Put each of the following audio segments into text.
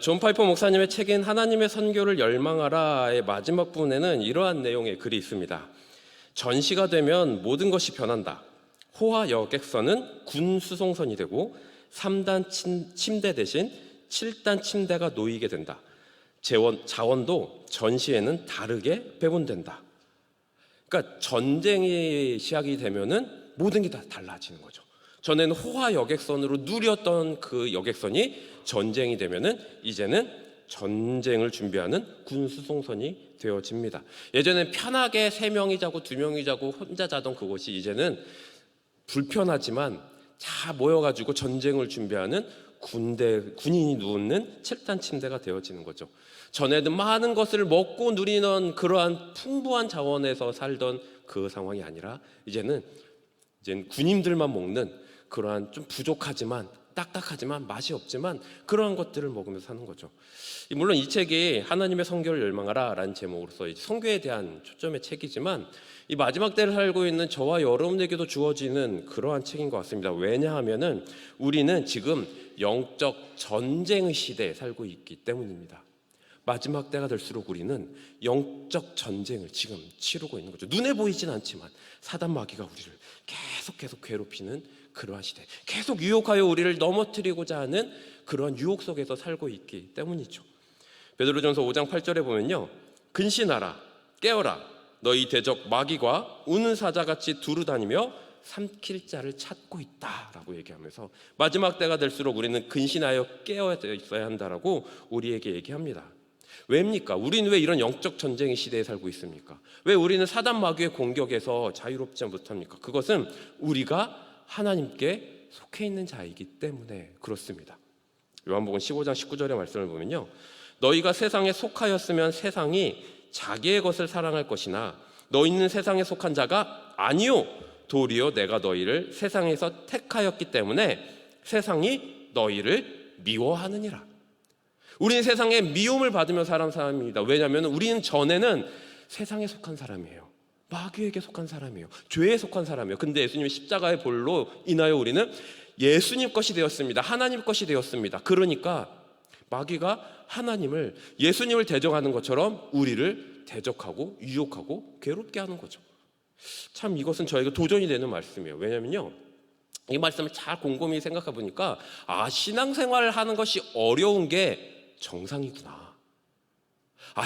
존 파이퍼 목사님의 책인 하나님의 선교를 열망하라의 마지막 부분에는 이러한 내용의 글이 있습니다. 전시가 되면 모든 것이 변한다. 호화 여객선은 군 수송선이 되고 3단 침대 대신 7단 침대가 놓이게 된다. 자원도 전시에는 다르게 배분된다. 그러니까 전쟁이 시작이 되면은 모든 게 다 달라지는 거죠. 전에는 호화 여객선으로 누렸던 그 여객선이 전쟁이 되면은 이제는 전쟁을 준비하는 군 수송선이 되어집니다. 예전엔 편하게 3명이 자고 2명이 자고 혼자 자던 그곳이 이제는 불편하지만 다 모여가지고 전쟁을 준비하는 군인이 누우는 7단 침대가 되어지는 거죠. 전에는 많은 것을 먹고 누리는 그러한 풍부한 자원에서 살던 그 상황이 아니라 이제는 군인들만 먹는 그러한 좀 부족하지만 딱딱하지만 맛이 없지만 그러한 것들을 먹으면서 사는 거죠. 물론 이 책이 하나님의 선교를 열망하라 라는 제목으로서 선교에 대한 초점의 책이지만 이 마지막 때를 살고 있는 저와 여러분에게도 주어지는 그러한 책인 것 같습니다. 왜냐하면은 우리는 지금 영적 전쟁의 시대에 살고 있기 때문입니다. 마지막 때가 될수록 우리는 영적 전쟁을 지금 치르고 있는 거죠. 눈에 보이진 않지만 사단 마귀가 우리를 계속 괴롭히는 그러한 시대, 계속 유혹하여 우리를 넘어뜨리고자 하는 그러한 유혹 속에서 살고 있기 때문이죠. 베드로전서 5장 8절에 보면요, 근신하라, 깨어라, 너희 대적 마귀가 우는 사자같이 두루다니며 삼킬 자를 찾고 있다라고 얘기하면서 마지막 때가 될수록 우리는 근신하여 깨어 있어야 한다라고 우리에게 얘기합니다. 왜입니까? 우리는 왜 이런 영적 전쟁의 시대에 살고 있습니까? 왜 우리는 사단 마귀의 공격에서 자유롭지 못합니까? 그것은 우리가 하나님께 속해 있는 자이기 때문에 그렇습니다. 요한복음 15장 19절의 말씀을 보면요, 너희가 세상에 속하였으면 세상이 자기의 것을 사랑할 것이나 너희는 세상에 속한 자가 아니요 도리어 내가 너희를 세상에서 택하였기 때문에 세상이 너희를 미워하느니라. 우리는 세상에 미움을 받으며 살아온 사람입니다. 왜냐하면 우리는 전에는 세상에 속한 사람이에요. 마귀에게 속한 사람이에요. 죄에 속한 사람이에요. 근데 예수님의 십자가의 볼로 인하여 우리는 예수님 것이 되었습니다. 하나님 것이 되었습니다. 그러니까 마귀가 하나님을, 예수님을 대적하는 것처럼 우리를 대적하고 유혹하고 괴롭게 하는 거죠. 참 이것은 저에게 도전이 되는 말씀이에요. 왜냐면요, 이 말씀을 잘 곰곰이 생각해 보니까 신앙생활을 하는 것이 어려운 게 정상이구나.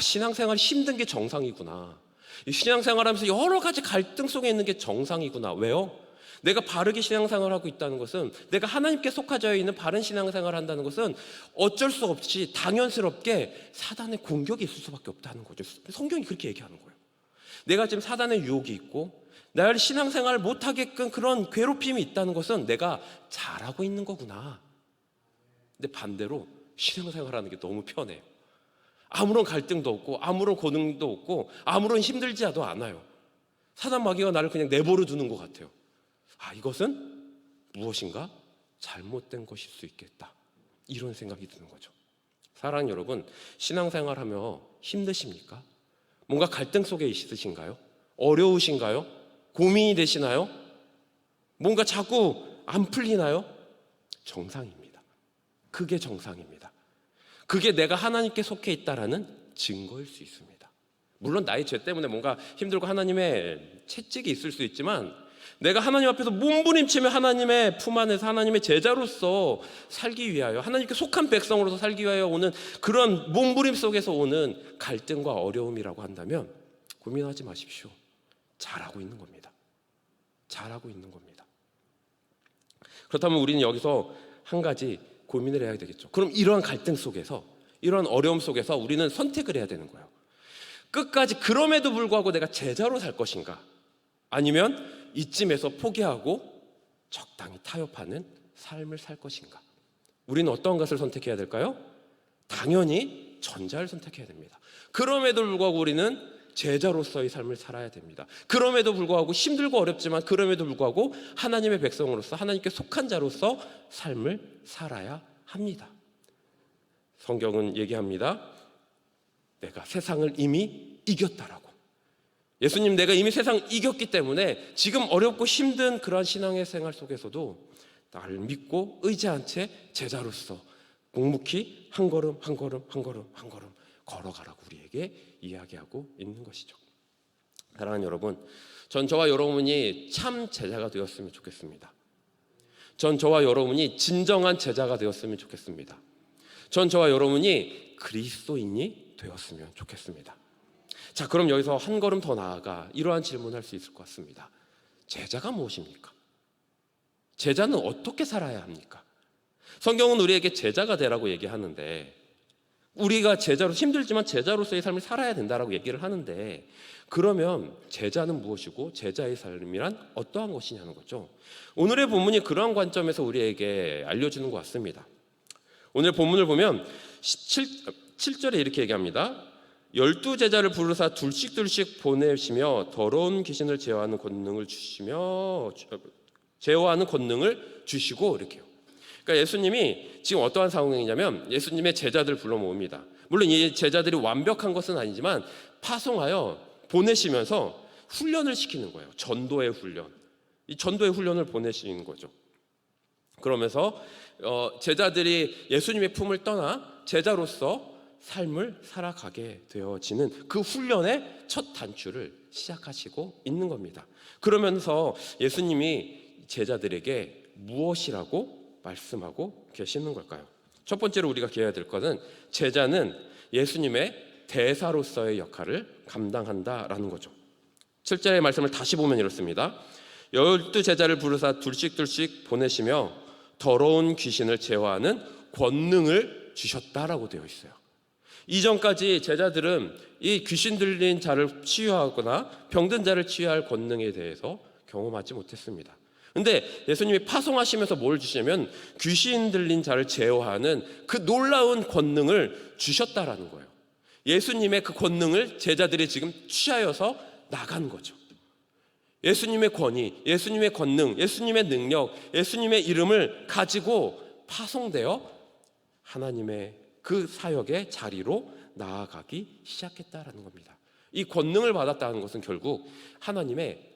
신앙생활이 힘든 게 정상이구나. 신앙생활하면서 여러 가지 갈등 속에 있는 게 정상이구나. 왜요? 내가 바르게 신앙생활을 하고 있다는 것은, 내가 하나님께 속하여 있는 바른 신앙생활을 한다는 것은 어쩔 수 없이 당연스럽게 사단의 공격이 있을 수밖에 없다는 거죠. 성경이 그렇게 얘기하는 거예요. 내가 지금 사단의 유혹이 있고 나를 신앙생활을 못하게끔 그런 괴롭힘이 있다는 것은 내가 잘하고 있는 거구나. 근데 반대로 신앙생활하는 게 너무 편해요. 아무런 갈등도 없고 아무런 고능도 없고 아무런 힘들지도 않아요. 사단 마귀가 나를 그냥 내버려 두는 것 같아요. 이것은 무엇인가 잘못된 것일 수 있겠다, 이런 생각이 드는 거죠. 사랑하는 여러분, 신앙생활하며 힘드십니까? 뭔가 갈등 속에 있으신가요? 어려우신가요? 고민이 되시나요? 뭔가 자꾸 안 풀리나요? 정상입니다. 그게 정상입니다. 그게 내가 하나님께 속해 있다라는 증거일 수 있습니다. 물론 나의 죄 때문에 뭔가 힘들고 하나님의 채찍이 있을 수 있지만, 내가 하나님 앞에서 몸부림치며 하나님의 품 안에서 하나님의 제자로서 살기 위하여, 하나님께 속한 백성으로서 살기 위하여 오는 그런 몸부림 속에서 오는 갈등과 어려움이라고 한다면 고민하지 마십시오. 잘하고 있는 겁니다. 잘하고 있는 겁니다. 그렇다면 우리는 여기서 한 가지 고민을 해야 되겠죠. 그럼 이러한 갈등 속에서, 이러한 어려움 속에서 우리는 선택을 해야 되는 거예요. 끝까지 그럼에도 불구하고 내가 제자로 살 것인가, 아니면 이쯤에서 포기하고 적당히 타협하는 삶을 살 것인가. 우리는 어떤 것을 선택해야 될까요? 당연히 전자를 선택해야 됩니다. 그럼에도 불구하고 우리는 제자로서의 삶을 살아야 됩니다. 그럼에도 불구하고 힘들고 어렵지만 그럼에도 불구하고 하나님의 백성으로서, 하나님께 속한 자로서 삶을 살아야 합니다. 성경은 얘기합니다. 내가 세상을 이미 이겼다라고. 예수님, 내가 이미 세상을 이겼기 때문에 지금 어렵고 힘든 그러한 신앙의 생활 속에서도 나를 믿고 의지한 채 제자로서 묵묵히 한 걸음 한 걸음 한 걸음 한 걸음 걸어가라고 우리에게 이야기하고 있는 것이죠. 사랑하는 여러분, 전 저와 여러분이 참 제자가 되었으면 좋겠습니다. 전 저와 여러분이 진정한 제자가 되었으면 좋겠습니다. 전 저와 여러분이 그리스도인이 되었으면 좋겠습니다. 자, 그럼 여기서 한 걸음 더 나아가 이러한 질문을 할 수 있을 것 같습니다. 제자가 무엇입니까? 제자는 어떻게 살아야 합니까? 성경은 우리에게 제자가 되라고 얘기하는데, 우리가 제자로 힘들지만 제자로서의 삶을 살아야 된다라고 얘기를 하는데, 그러면 제자는 무엇이고 제자의 삶이란 어떠한 것이냐는 거죠. 오늘의 본문이 그러한 관점에서 우리에게 알려주는 것 같습니다. 오늘 본문을 보면 7절에 이렇게 얘기합니다. 12제자를 부르사 둘씩 보내시며 더러운 귀신을 제어하는 권능을 주시고 이렇게요. 그러니까 예수님이 지금 어떠한 상황이냐면 예수님의 제자들 불러 모읍니다. 물론 이 제자들이 완벽한 것은 아니지만 파송하여 보내시면서 훈련을 시키는 거예요. 전도의 훈련. 이 전도의 훈련을 보내시는 거죠. 그러면서 제자들이 예수님의 품을 떠나 제자로서 삶을 살아가게 되어지는 그 훈련의 첫 단추를 시작하시고 있는 겁니다. 그러면서 예수님이 제자들에게 무엇이라고 말씀하고 계시는 걸까요? 첫 번째로 우리가 기억해야 될 것은 제자는 예수님의 대사로서의 역할을 감당한다라는 거죠. 7절의 말씀을 다시 보면 이렇습니다. 12제자를 부르사 둘씩 보내시며 더러운 귀신을 제어하는 권능을 주셨다라고 되어 있어요. 이전까지 제자들은 이 귀신 들린 자를 치유하거나 병든 자를 치유할 권능에 대해서 경험하지 못했습니다. 근데 예수님이 파송하시면서 뭘 주시냐면 귀신 들린 자를 제어하는 그 놀라운 권능을 주셨다라는 거예요. 예수님의 그 권능을 제자들이 지금 취하여서 나간 거죠. 예수님의 권위, 예수님의 권능, 예수님의 능력, 예수님의 이름을 가지고 파송되어 하나님의 그 사역의 자리로 나아가기 시작했다라는 겁니다. 이 권능을 받았다는 것은 결국 하나님의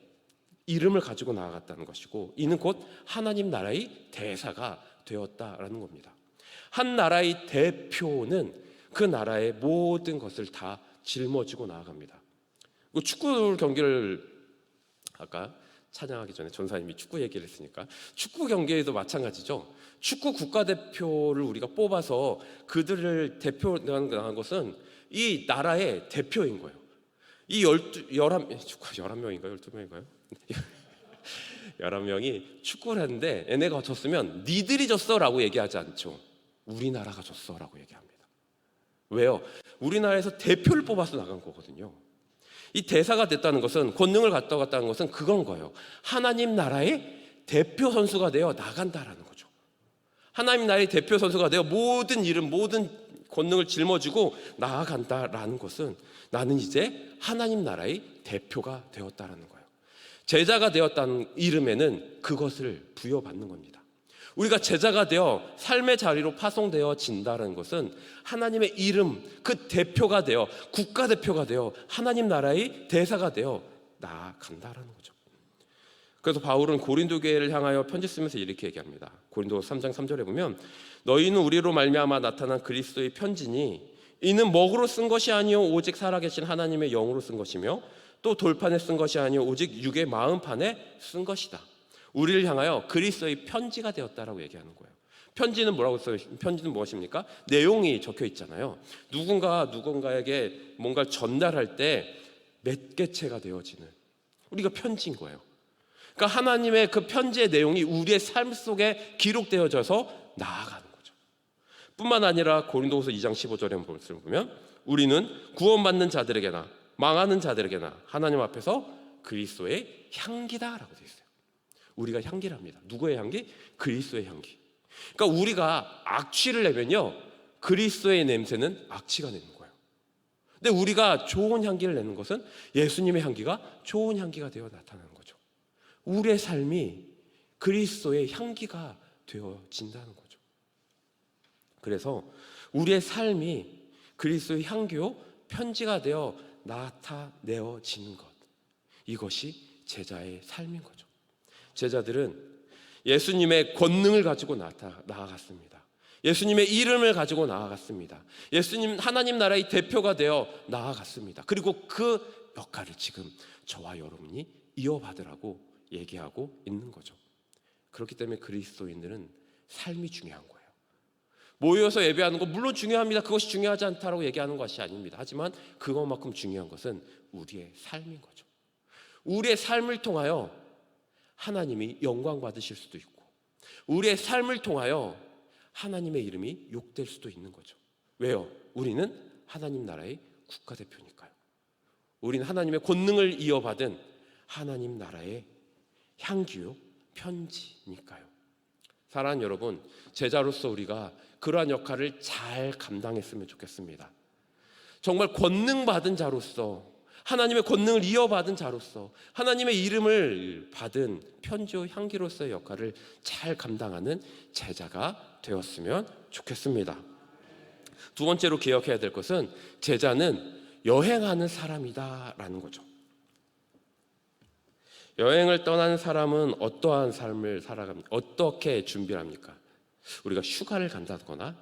이름을 가지고 나아갔다는 것이고, 이는 곧 하나님 나라의 대사가 되었다라는 겁니다. 한 나라의 대표는 그 나라의 모든 것을 다 짊어지고 나아갑니다. 축구 경기를 아까 찬양하기 전에 전사님이 축구 얘기를 했으니까 축구 경기에도 마찬가지죠. 축구 국가대표를 우리가 뽑아서 그들을 대표한 것은 이 나라의 대표인 거예요. 이 11명인가요? 12명인가요? 11명이 축구를 했는데 얘네가 졌으면 니들이 졌어 라고 얘기하지 않죠. 우리나라가 졌어 라고 얘기합니다. 왜요? 우리나라에서 대표를 뽑아서 나간 거거든요. 이 대사가 됐다는 것은, 권능을 가져갔다는 것은 그건 거예요. 하나님 나라의 대표 선수가 되어 나간다라는 거죠. 하나님 나라의 대표 선수가 되어 모든 이름, 모든 권능을 짊어지고 나아간다라는 것은 나는 이제 하나님 나라의 대표가 되었다라는 거예요. 제자가 되었다는 이름에는 그것을 부여받는 겁니다. 우리가 제자가 되어 삶의 자리로 파송되어진다는 것은 하나님의 이름, 그 대표가 되어, 국가대표가 되어 하나님 나라의 대사가 되어 나아간다는 거죠. 그래서 바울은 고린도 교회를 향하여 편지 쓰면서 이렇게 얘기합니다. 고린도 3장 3절에 보면 너희는 우리로 말미암아 나타난 그리스도의 편지니 이는 먹으로 쓴 것이 아니요 오직 살아계신 하나님의 영으로 쓴 것이며 또 돌판에 쓴 것이 아니요 오직 육의 마음판에 쓴 것이다. 우리를 향하여 그리스도의 편지가 되었다라고 얘기하는 거예요. 편지는 뭐라고 써요? 편지는 무엇입니까? 내용이 적혀 있잖아요. 누군가에게 뭔가를 전달할 때 몇 개체가 되어지는, 우리가 편지인 거예요. 그러니까 하나님의 그 편지의 내용이 우리의 삶 속에 기록되어져서 나아가는 거죠. 뿐만 아니라 고린도후서 2장 15절에 보면 우리는 구원받는 자들에게나 망하는 자들에게나 하나님 앞에서 그리스도의 향기다라고 되어 있어요. 우리가 향기랍니다. 누구의 향기? 그리스도의 향기. 그러니까 우리가 악취를 내면요, 그리스도의 냄새는 악취가 내는 거예요. 근데 우리가 좋은 향기를 내는 것은 예수님의 향기가 좋은 향기가 되어 나타나는 거죠. 우리의 삶이 그리스도의 향기가 되어진다는 거죠. 그래서 우리의 삶이 그리스도의 향기요 편지가 되어 나타내어지는 것, 이것이 제자의 삶인 거죠. 제자들은 예수님의 권능을 가지고 나아갔습니다. 예수님의 이름을 가지고 나아갔습니다. 예수님 하나님 나라의 대표가 되어 나아갔습니다. 그리고 그 역할을 지금 저와 여러분이 이어받으라고 얘기하고 있는 거죠. 그렇기 때문에 그리스도인들은 삶이 중요한 거예요. 모여서 예배하는 거 물론 중요합니다. 그것이 중요하지 않다라고 얘기하는 것이 아닙니다. 하지만 그것만큼 중요한 것은 우리의 삶인 거죠. 우리의 삶을 통하여 하나님이 영광 받으실 수도 있고, 우리의 삶을 통하여 하나님의 이름이 욕될 수도 있는 거죠. 왜요? 우리는 하나님 나라의 국가대표니까요. 우리는 하나님의 권능을 이어받은 하나님 나라의 향기요 편지니까요. 사랑하는 여러분, 제자로서 우리가 그러한 역할을 잘 감당했으면 좋겠습니다. 정말 권능받은 자로서, 하나님의 권능을 이어받은 자로서, 하나님의 이름을 받은 편지요 향기로서의 역할을 잘 감당하는 제자가 되었으면 좋겠습니다. 두 번째로 기억해야 될 것은 제자는 여행하는 사람이다라는 거죠. 여행을 떠난 사람은 어떠한 삶을 살아갑니까? 어떻게 준비를 합니까? 우리가 휴가를 간다거나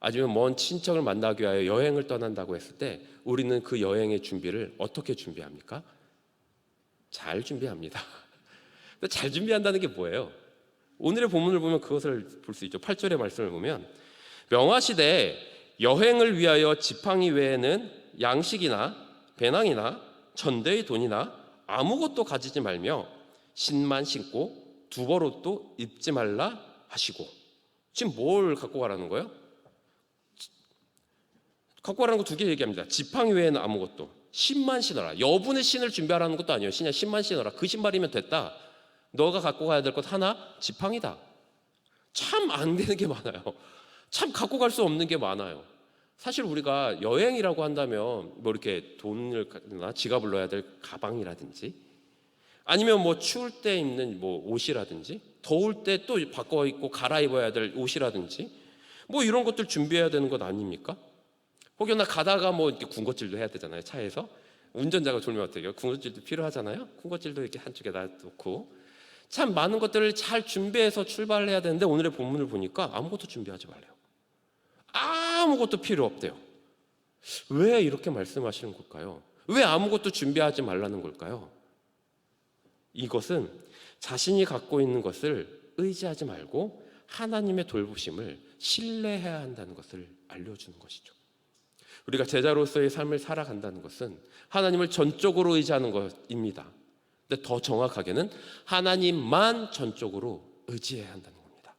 아니면 먼 친척을 만나기 위하여 여행을 떠난다고 했을 때 우리는 그 여행의 준비를 어떻게 준비합니까? 잘 준비합니다. 잘 준비한다는 게 뭐예요? 오늘의 본문을 보면 그것을 볼 수 있죠. 8절의 말씀을 보면 명화시대에 여행을 위하여 지팡이 외에는 양식이나 배낭이나 전대의 돈이나 아무것도 가지지 말며 신만 신고 두벌옷도 입지 말라 하시고, 지금 뭘 갖고 가라는 거예요? 갖고 가라는 거 두 개 얘기합니다. 지팡이 외에는 아무것도, 신만 신어라. 여분의 신을 준비하라는 것도 아니에요. 신야 신만 신어라. 그 신발이면 됐다. 너가 갖고 가야 될 것 하나, 지팡이다. 참 안 되는 게 많아요. 참 갖고 갈 수 없는 게 많아요. 사실 우리가 여행이라고 한다면 뭐 이렇게 돈을 나 지갑을 넣어야 될 가방이라든지, 아니면 뭐 추울 때 입는 뭐 옷이라든지, 더울 때 또 바꿔 입고 갈아입어야 될 옷이라든지, 뭐 이런 것들 준비해야 되는 것 아닙니까? 혹여나 가다가 뭐 이렇게 군것질도 해야 되잖아요. 차에서 운전자가 졸면 어때요? 군것질도 필요하잖아요. 군것질도 이렇게 한쪽에 놔두고, 참 많은 것들을 잘 준비해서 출발을 해야 되는데 오늘의 본문을 보니까 아무것도 준비하지 말래요. 아무것도 필요 없대요. 왜 이렇게 말씀하시는 걸까요? 왜 아무것도 준비하지 말라는 걸까요? 이것은 자신이 갖고 있는 것을 의지하지 말고 하나님의 돌보심을 신뢰해야 한다는 것을 알려주는 것이죠. 우리가 제자로서의 삶을 살아간다는 것은 하나님을 전적으로 의지하는 것입니다. 근데 더 정확하게는 하나님만 전적으로 의지해야 한다는 겁니다.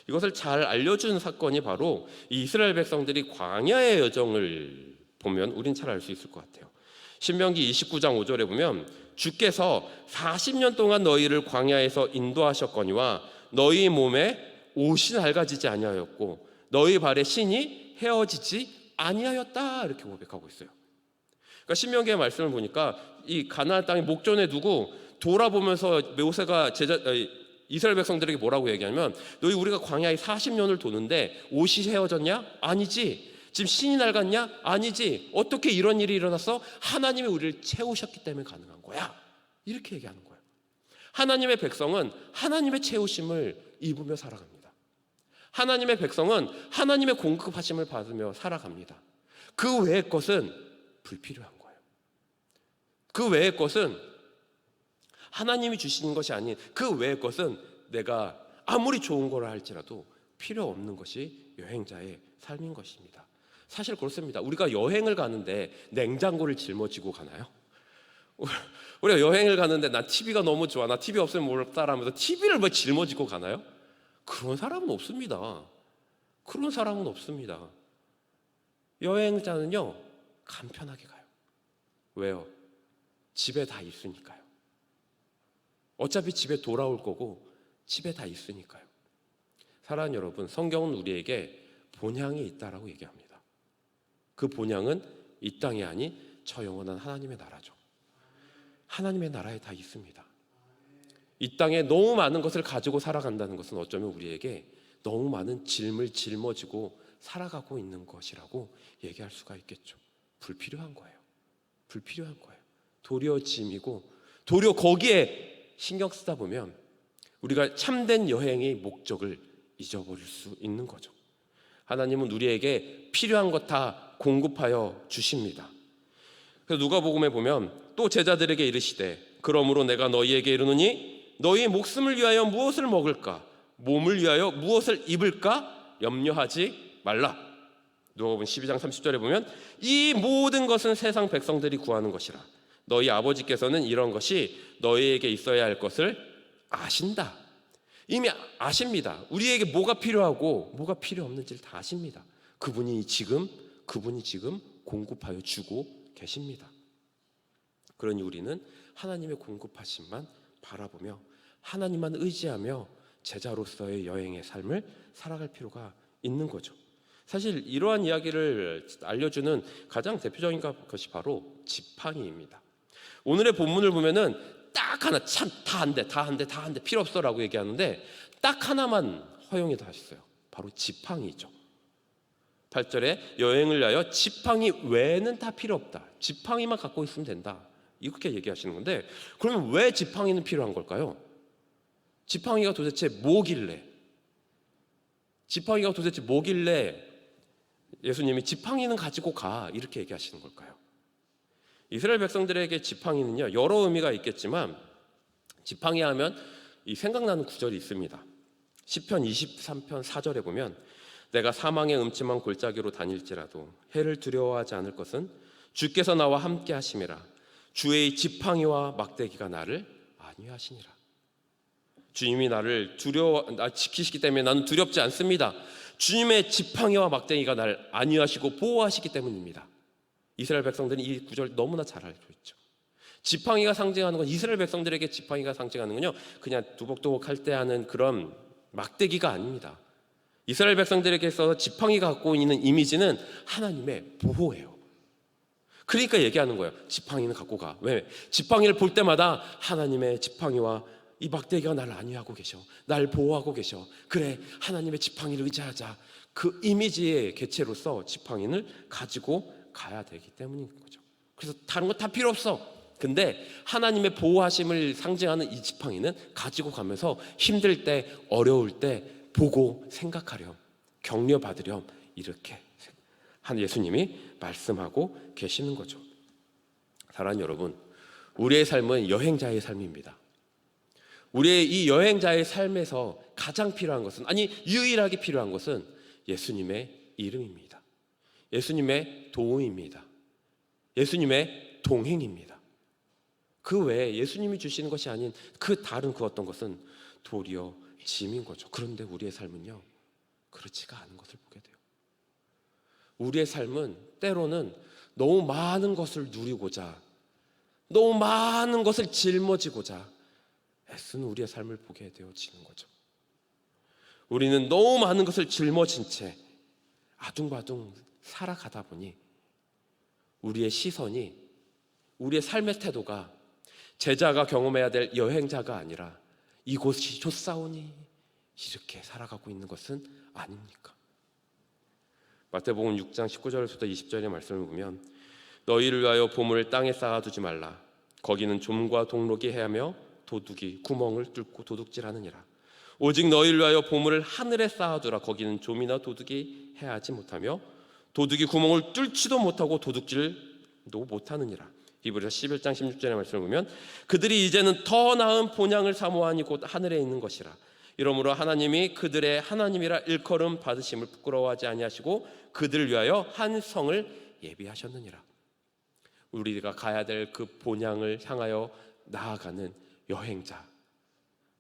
이것을 잘 알려준 사건이 바로 이 이스라엘 백성들이 광야의 여정을 보면 우린 잘 알 수 있을 것 같아요. 신명기 29장 5절에 보면 주께서 40년 동안 너희를 광야에서 인도하셨거니와 너희 몸에 옷이 낡아지지 아니하였고 너희 발에 신이 헤어지지 아니하였다, 이렇게 고백하고 있어요. 그러니까 신명기의 말씀을 보니까 이 가나안 땅에 목전에 두고 돌아보면서 모세가 이스라엘 백성들에게 뭐라고 얘기하냐면, 너희 우리가 광야에 40년을 도는데 옷이 헤어졌냐? 아니지. 지금 신이 낡았냐? 아니지. 어떻게 이런 일이 일어났어? 하나님이 우리를 채우셨기 때문에 가능한 거야. 이렇게 얘기하는 거예요. 하나님의 백성은 하나님의 채우심을 입으며 살아갑니다. 하나님의 백성은 하나님의 공급하심을 받으며 살아갑니다. 그 외의 것은 불필요한 거예요. 그 외의 것은 하나님이 주시는 것이 아닌 그 외의 것은 내가 아무리 좋은 거라 할지라도 필요 없는 것이 여행자의 삶인 것입니다. 사실 그렇습니다. 우리가 여행을 가는데 냉장고를 짊어지고 가나요? 우리가 여행을 가는데 나 TV가 너무 좋아, 나 TV 없으면 모르겠다라면서 TV를 뭐 짊어지고 가나요? 그런 사람은 없습니다. 그런 사람은 없습니다. 여행자는요, 간편하게 가요. 왜요? 집에 다 있으니까요. 어차피 집에 돌아올 거고 집에 다 있으니까요. 사랑하는 여러분, 성경은 우리에게 본향이 있다라고 얘기합니다. 그 본향은 이 땅이 아닌 저 영원한 하나님의 나라죠. 하나님의 나라에 다 있습니다. 이 땅에 너무 많은 것을 가지고 살아간다는 것은 어쩌면 우리에게 너무 많은 짐을 짊어지고 살아가고 있는 것이라고 얘기할 수가 있겠죠. 불필요한 거예요. 불필요한 거예요. 도리어 짐이고, 도리어 거기에 신경 쓰다 보면 우리가 참된 여행의 목적을 잊어버릴 수 있는 거죠. 하나님은 우리에게 필요한 것 다 공급하여 주십니다. 그래서 누가복음에 보면 또 제자들에게 이르시되 그러므로 내가 너희에게 이르노니 너희 목숨을 위하여 무엇을 먹을까 몸을 위하여 무엇을 입을까 염려하지 말라. 누가복음 12장 30절에 보면 이 모든 것은 세상 백성들이 구하는 것이라 너희 아버지께서는 이런 것이 너희에게 있어야 할 것을 아신다. 이미 아십니다. 우리에게 뭐가 필요하고 뭐가 필요 없는지를 다 아십니다. 그분이 지금 공급하여 주고 계십니다. 그러니 우리는 하나님의 공급하심만 바라보며 하나님만 의지하며 제자로서의 여행의 삶을 살아갈 필요가 있는 거죠. 사실 이러한 이야기를 알려주는 가장 대표적인 것이 바로 지팡이입니다. 오늘의 본문을 보면은 딱 하나, 참 다 안 돼 필요 없어라고 얘기하는데 딱 하나만 허용해 하셨어요. 바로 지팡이죠. 8절에 여행을 위하여 지팡이 외에는 다 필요 없다. 지팡이만 갖고 있으면 된다. 이렇게 얘기하시는 건데 그러면 왜 지팡이는 필요한 걸까요? 지팡이가 도대체 뭐길래 예수님이 지팡이는 가지고 가 이렇게 얘기하시는 걸까요? 이스라엘 백성들에게 지팡이는요 여러 의미가 있겠지만 지팡이 하면 이 생각나는 구절이 있습니다. 시편 23편 4절에 보면 내가 사망의 음침한 골짜기로 다닐지라도 해를 두려워하지 않을 것은 주께서 나와 함께 하심이라 주의 지팡이와 막대기가 나를 안위하시니라. 주님이 나를 지키시기 때문에 나는 두렵지 않습니다. 주님의 지팡이와 막대기가 나를 안위하시고 보호하시기 때문입니다. 이스라엘 백성들은 이 구절 너무나 잘 알고 있죠. 지팡이가 상징하는 건 이스라엘 백성들에게 지팡이가 상징하는 건요 그냥 두벅두벅 할 때 하는 그런 막대기가 아닙니다. 이스라엘 백성들에게서 지팡이가 갖고 있는 이미지는 하나님의 보호예요. 그러니까 얘기하는 거예요. 지팡이는 갖고 가. 왜? 지팡이를 볼 때마다 하나님의 지팡이와 이 막대기가 나를 안위하고 계셔. 날 보호하고 계셔. 그래, 하나님의 지팡이를 의지하자. 그 이미지의 개체로서 지팡이를 가지고 가야 되기 때문인 거죠. 그래서 다른 거 다 필요 없어. 근데 하나님의 보호하심을 상징하는 이 지팡이는 가지고 가면서 힘들 때, 어려울 때 보고 생각하렴, 격려받으렴 이렇게 한 예수님이 말씀하고 계시는 거죠. 사랑하는 여러분, 우리의 삶은 여행자의 삶입니다. 우리의 이 여행자의 삶에서 가장 필요한 것은, 아니 유일하게 필요한 것은 예수님의 이름입니다. 예수님의 도움입니다. 예수님의 동행입니다. 그 외에 예수님이 주시는 것이 아닌 그 다른 그 어떤 것은 도리어 짐인 거죠. 그런데 우리의 삶은요 그렇지가 않은 것을 보게 돼요. 우리의 삶은 때로는 너무 많은 것을 누리고자, 너무 많은 것을 짊어지고자 애쓰는 우리의 삶을 보게 되어지는 거죠. 우리는 너무 많은 것을 짊어진 채 아둥바둥 살아가다 보니 우리의 시선이, 우리의 삶의 태도가 제자가 경험해야 될 여행자가 아니라 이곳이 좋사오니 이렇게 살아가고 있는 것은 아닙니까? 마태복음 6장 19절에서부터 20절의 말씀을 보면 너희를 위하여 보물을 땅에 쌓아두지 말라. 거기는 좀과 동록이 해하며 도둑이 구멍을 뚫고 도둑질하느니라. 오직 너희를 위하여 보물을 하늘에 쌓아두라. 거기는 좀이나 도둑이 해하지 못하며 도둑이 구멍을 뚫지도 못하고 도둑질도 못하느니라. 히브리서 11장 16절의 말씀을 보면 그들이 이제는 더 나은 본향을 사모하니 곧 하늘에 있는 것이라. 이러므로 하나님이 그들의 하나님이라 일컬음 받으심을 부끄러워하지 아니하시고 그들을 위하여 한 성을 예비하셨느니라. 우리가 가야 될 그 본향을 향하여 나아가는 여행자,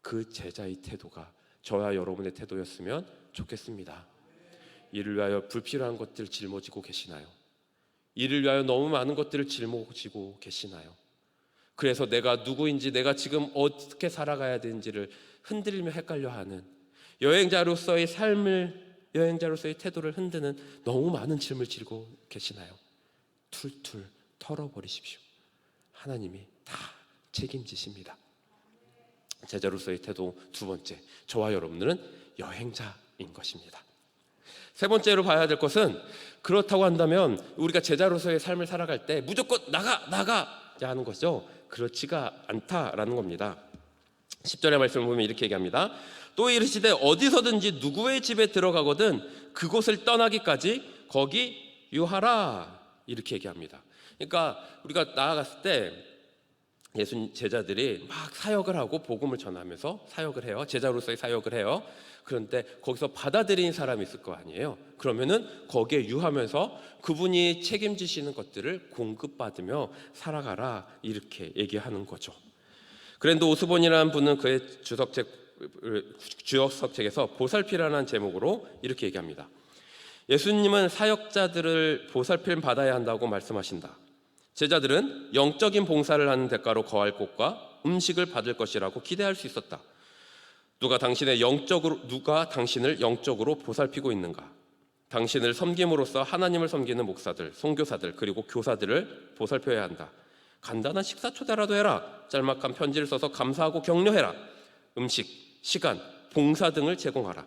그 제자의 태도가 저와 여러분의 태도였으면 좋겠습니다. 이를 위하여 불필요한 것들 짊어지고 계시나요? 이를 위하여 너무 많은 것들을 짊어지고 계시나요? 그래서 내가 누구인지, 내가 지금 어떻게 살아가야 되는지를 흔들리며 헷갈려하는 여행자로서의 삶을, 여행자로서의 태도를 흔드는 너무 많은 짐을 지고 계시나요? 툴툴 털어버리십시오. 하나님이 다 책임지십니다. 제자로서의 태도 두 번째, 저와 여러분들은 여행자인 것입니다. 세 번째로 봐야 될 것은, 그렇다고 한다면 우리가 제자로서의 삶을 살아갈 때 무조건 나가 하는 것이죠. 그렇지가 않다라는 겁니다. 10절의 말씀을 보면 이렇게 얘기합니다. 또 이르시되 어디서든지 누구의 집에 들어가거든 그곳을 떠나기까지 거기 유하라. 이렇게 얘기합니다. 그러니까 우리가 나아갔을 때 예수님 제자들이 막 사역을 하고 복음을 전하면서 사역을 해요. 제자로서의 사역을 해요. 그런데 거기서 받아들인 사람이 있을 거 아니에요. 그러면은 거기에 유하면서 그분이 책임지시는 것들을 공급받으며 살아가라. 이렇게 얘기하는 거죠. 그랜드 오스본이라는 분은 그의 주역책에서 보살피라는 제목으로 이렇게 얘기합니다. 예수님은 사역자들을 보살핌 받아야 한다고 말씀하신다. 제자들은 영적인 봉사를 하는 대가로 거할 곳과 음식을 받을 것이라고 기대할 수 있었다. 누가 당신을 영적으로 보살피고 있는가? 당신을 섬김으로써 하나님을 섬기는 목사들, 선교사들 그리고 교사들을 보살펴야 한다. 간단한 식사 초대라도 해라. 짤막한 편지를 써서 감사하고 격려해라. 음식, 시간, 봉사 등을 제공하라.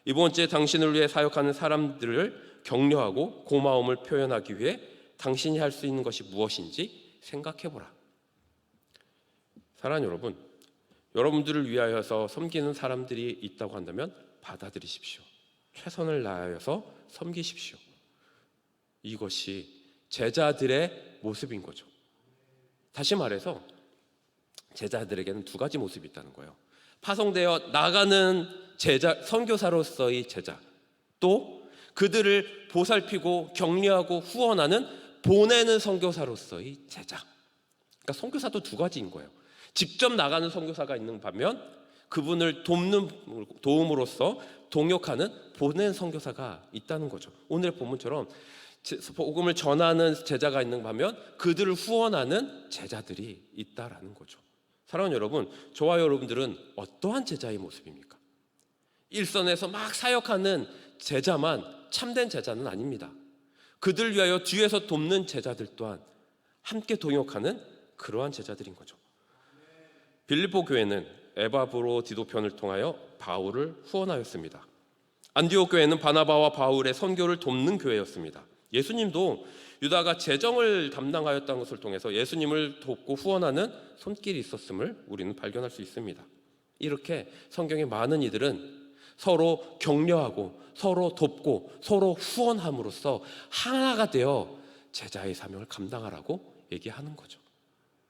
이번 주에 당신을 위해 사역하는 사람들을 격려하고 고마움을 표현하기 위해 당신이 할 수 있는 것이 무엇인지 생각해보라. 사랑하는 여러분, 여러분들을 위하여서 섬기는 사람들이 있다고 한다면 받아들이십시오. 최선을 다하여서 섬기십시오. 이것이 제자들의 모습인 거죠. 다시 말해서 제자들에게는 두 가지 모습이 있다는 거예요. 파송되어 나가는 제자, 선교사로서의 제자, 또 그들을 보살피고 격려하고 후원하는 보내는 선교사로서의 제자. 그러니까 선교사도 두 가지인 거예요. 직접 나가는 선교사가 있는 반면 그분을 도움으로써 동역하는 보낸 선교사가 있다는 거죠. 오늘의 본문처럼 복음을 전하는 제자가 있는 반면 그들을 후원하는 제자들이 있다라는 거죠. 사랑하는 여러분, 저와 여러분들은 어떠한 제자의 모습입니까? 일선에서 막 사역하는 제자만 참된 제자는 아닙니다. 그들 위하여 뒤에서 돕는 제자들 또한 함께 동역하는 그러한 제자들인 거죠. 빌립보 교회는 에바브로디도편을 통하여 바울을 후원하였습니다. 안디옥 교회는 바나바와 바울의 선교를 돕는 교회였습니다. 예수님도 유다가 재정을 담당하였다는 것을 통해서 예수님을 돕고 후원하는 손길이 있었음을 우리는 발견할 수 있습니다. 이렇게 성경의 많은 이들은 서로 격려하고 서로 돕고 서로 후원함으로써 하나가 되어 제자의 사명을 감당하라고 얘기하는 거죠.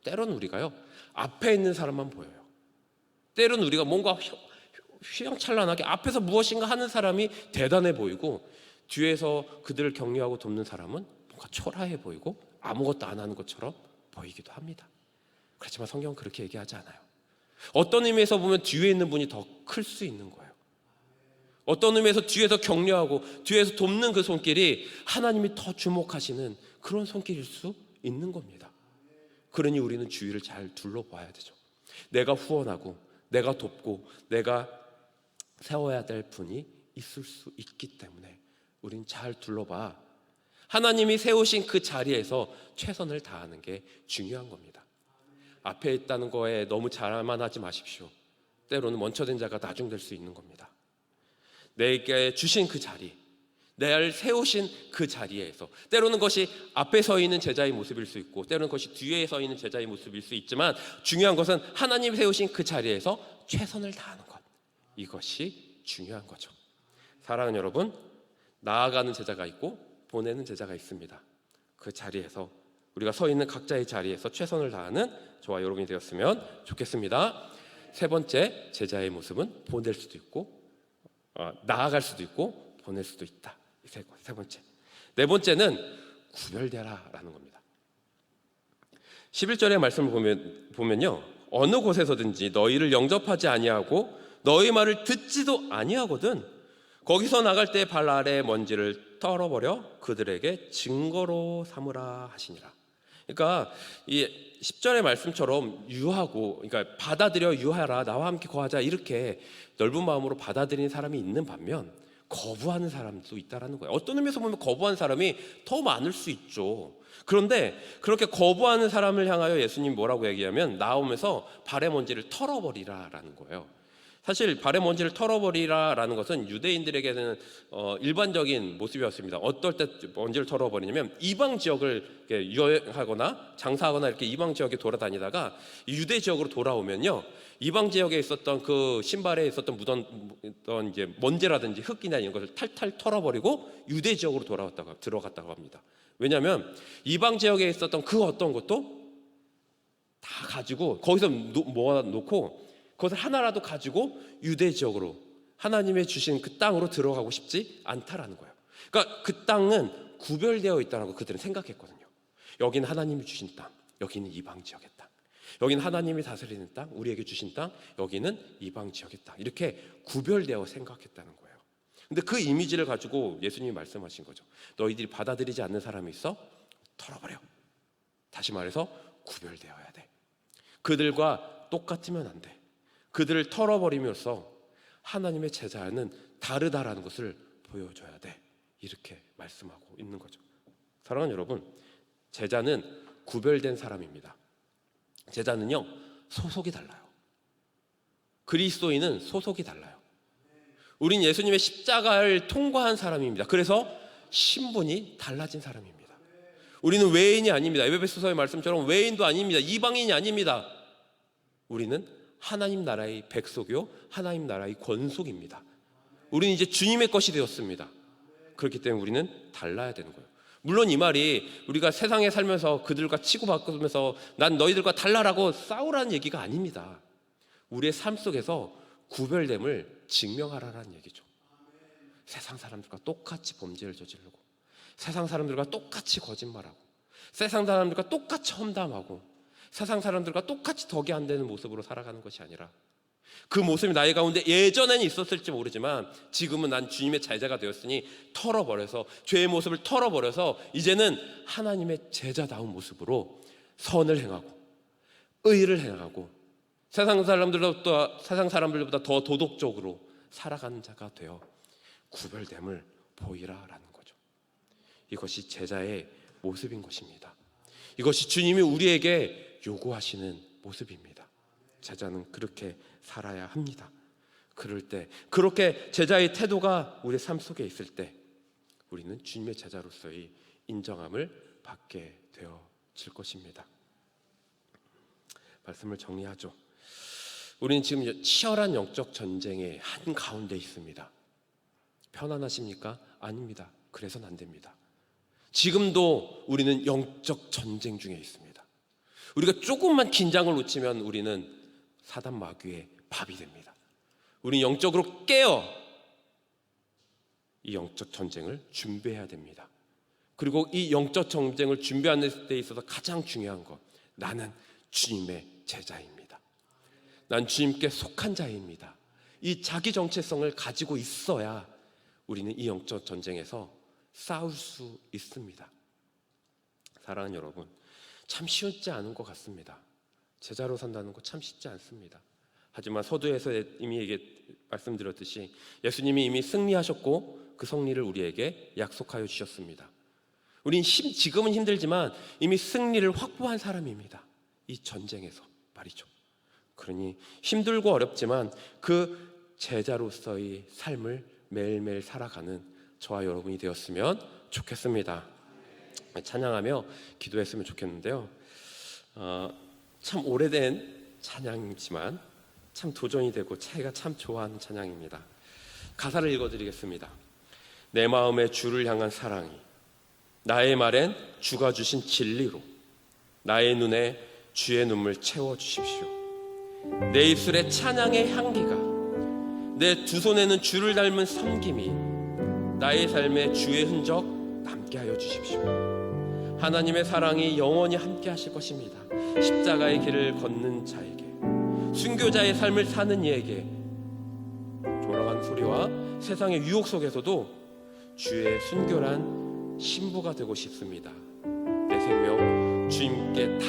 때로는 우리가요, 앞에 있는 사람만 보여요. 때로는 우리가 뭔가 휘황찬란하게 앞에서 무엇인가 하는 사람이 대단해 보이고 뒤에서 그들을 격려하고 돕는 사람은 뭔가 초라해 보이고 아무것도 안 하는 것처럼 보이기도 합니다. 그렇지만 성경은 그렇게 얘기하지 않아요. 어떤 의미에서 보면 뒤에 있는 분이 더 클 수 있는 거예요. 어떤 의미에서 뒤에서 격려하고 뒤에서 돕는 그 손길이 하나님이 더 주목하시는 그런 손길일 수 있는 겁니다. 그러니 우리는 주위를 잘 둘러봐야 되죠. 내가 후원하고 내가 돕고 내가 세워야 될 분이 있을 수 있기 때문에 우린 잘 둘러봐 하나님이 세우신 그 자리에서 최선을 다하는 게 중요한 겁니다. 앞에 있다는 거에 너무 자만하지 마십시오. 때로는 먼저 된 자가 나중 될 수 있는 겁니다. 내게 주신 그 자리, 내를 세우신 그 자리에서 때로는 그것이 앞에 서 있는 제자의 모습일 수 있고 때로는 그것이 뒤에 서 있는 제자의 모습일 수 있지만 중요한 것은 하나님이 세우신 그 자리에서 최선을 다하는 것, 이것이 중요한 거죠. 사랑하는 여러분, 나아가는 제자가 있고 보내는 제자가 있습니다. 그 자리에서 우리가 서 있는 각자의 자리에서 최선을 다하는 저와 여러분이 되었으면 좋겠습니다. 세 번째, 제자의 모습은 보낼 수도 있고 나아갈 수도 있고 보낼 수도 있다. 세 번째. 네 번째는 구별되라라는 겁니다. 11절의 말씀을 보면요, 어느 곳에서든지 너희를 영접하지 아니하고 너희 말을 듣지도 아니하거든 거기서 나갈 때 발 아래 먼지를 털어버려 그들에게 증거로 삼으라 하시니라. 그러니까 이 10절의 말씀처럼 유하고, 그러니까 받아들여 유하라, 나와 함께 거하자, 이렇게 넓은 마음으로 받아들이는 사람이 있는 반면 거부하는 사람도 있다라는 거예요. 어떤 의미에서 보면 거부하는 사람이 더 많을 수 있죠. 그런데 그렇게 거부하는 사람을 향하여 예수님 뭐라고 얘기하면 나오면서 발의 먼지를 털어버리라라는 거예요. 사실 발의 먼지를 털어버리라라는 것은 유대인들에게는 일반적인 모습이었습니다. 어떨 때 먼지를 털어버리냐면 이방 지역을 여행하거나 장사하거나 이렇게 이방 지역에 돌아다니다가 유대 지역으로 돌아오면요, 이방 지역에 있었던 그 신발에 있었던 묻었던 이제 먼지라든지 흙이나 이런 것을 탈탈 털어버리고 유대 지역으로 들어갔다고 합니다. 왜냐하면 이방 지역에 있었던 그 어떤 것도 다 가지고 거기서 모아놓고 그것을 하나라도 가지고 유대 지역으로 하나님의 주신 그 땅으로 들어가고 싶지 않다라는 거예요. 그러니까 그 땅은 구별되어 있다고 그들은 생각했거든요. 여기는 하나님이 주신 땅, 여기는 이방 지역의 땅. 여기는 하나님이 다스리는 땅, 우리에게 주신 땅, 여기는 이방 지역의 땅. 이렇게 구별되어 생각했다는 거예요. 근데 그 이미지를 가지고 예수님이 말씀하신 거죠. 너희들이 받아들이지 않는 사람이 있어? 털어버려. 다시 말해서 구별되어야 돼. 그들과 똑같으면 안 돼. 그들을 털어버리면서 하나님의 제자는 다르다라는 것을 보여줘야 돼. 이렇게 말씀하고 있는 거죠. 사랑하는 여러분, 제자는 구별된 사람입니다. 제자는요, 소속이 달라요. 그리스도인은 소속이 달라요. 우린 예수님의 십자가를 통과한 사람입니다. 그래서 신분이 달라진 사람입니다. 우리는 외인이 아닙니다. 에베소서의 말씀처럼 외인도 아닙니다. 이방인이 아닙니다. 우리는 하나님 나라의 백속이요, 하나님 나라의 권속입니다. 우리는 이제 주님의 것이 되었습니다. 그렇기 때문에 우리는 달라야 되는 거예요. 물론 이 말이 우리가 세상에 살면서 그들과 치고받으면서 난 너희들과 달라라고 싸우라는 얘기가 아닙니다. 우리의 삶 속에서 구별됨을 증명하라는 얘기죠. 세상 사람들과 똑같이 범죄를 저지르고, 세상 사람들과 똑같이 거짓말하고, 세상 사람들과 똑같이 험담하고, 세상 사람들과 똑같이 덕이 안 되는 모습으로 살아가는 것이 아니라, 그 모습이 나의 가운데 예전에는 있었을지 모르지만 지금은 난 주님의 제자가 되었으니 털어버려서, 죄의 모습을 털어버려서 이제는 하나님의 제자다운 모습으로 선을 행하고 의를 행하고 세상 사람들보다 더 도덕적으로 살아가는 자가 되어 구별됨을 보이라라는 거죠. 이것이 제자의 모습인 것입니다. 이것이 주님이 우리에게 요구하시는 모습입니다. 제자는 그렇게 살아야 합니다. 그럴 때, 그렇게 제자의 태도가 우리 삶 속에 있을 때 우리는 주님의 제자로서의 인정함을 받게 되어질 것입니다. 말씀을 정리하죠. 우리는 지금 치열한 영적 전쟁의 한가운데 있습니다. 편안하십니까? 아닙니다. 그래서는 안 됩니다. 지금도 우리는 영적 전쟁 중에 있습니다. 우리가 조금만 긴장을 놓치면 우리는 사단 마귀의 밥이 됩니다. 우리는 영적으로 깨어 이 영적 전쟁을 준비해야 됩니다. 그리고 이 영적 전쟁을 준비하는 데 있어서 가장 중요한 것, 나는 주님의 제자입니다. 난 주님께 속한 자입니다. 이 자기 정체성을 가지고 있어야 우리는 이 영적 전쟁에서 싸울 수 있습니다. 사랑하는 여러분, 참 쉽지 않은 것 같습니다. 제자로 산다는 거 참 쉽지 않습니다. 하지만 서두에서 이미 말씀드렸듯이 예수님이 이미 승리하셨고 그 승리를 우리에게 약속하여 주셨습니다. 우린 지금은 힘들지만 이미 승리를 확보한 사람입니다. 이 전쟁에서 말이죠. 그러니 힘들고 어렵지만 그 제자로서의 삶을 매일매일 살아가는 저와 여러분이 되었으면 좋겠습니다. 찬양하며 기도했으면 좋겠는데요. 참 오래된 찬양이지만 참 도전이 되고 차이가 참 좋아하는 찬양입니다. 가사를 읽어드리겠습니다. 내 마음에 주를 향한 사랑이 나의 말엔 주가 주신 진리로 나의 눈에 주의 눈물 채워주십시오. 내 입술에 찬양의 향기가, 내 두 손에는 주를 닮은 섬김이 나의 삶에 주의 흔적 남게 하여 주십시오. 하나님의 사랑이 영원히 함께 하실 것입니다. 십자가의 길을 걷는 자에게, 순교자의 삶을 사는 이에게 조롱하는 소리와 세상의 유혹 속에서도 주의 순결한 신부가 되고 싶습니다. 내 생명 주님께 다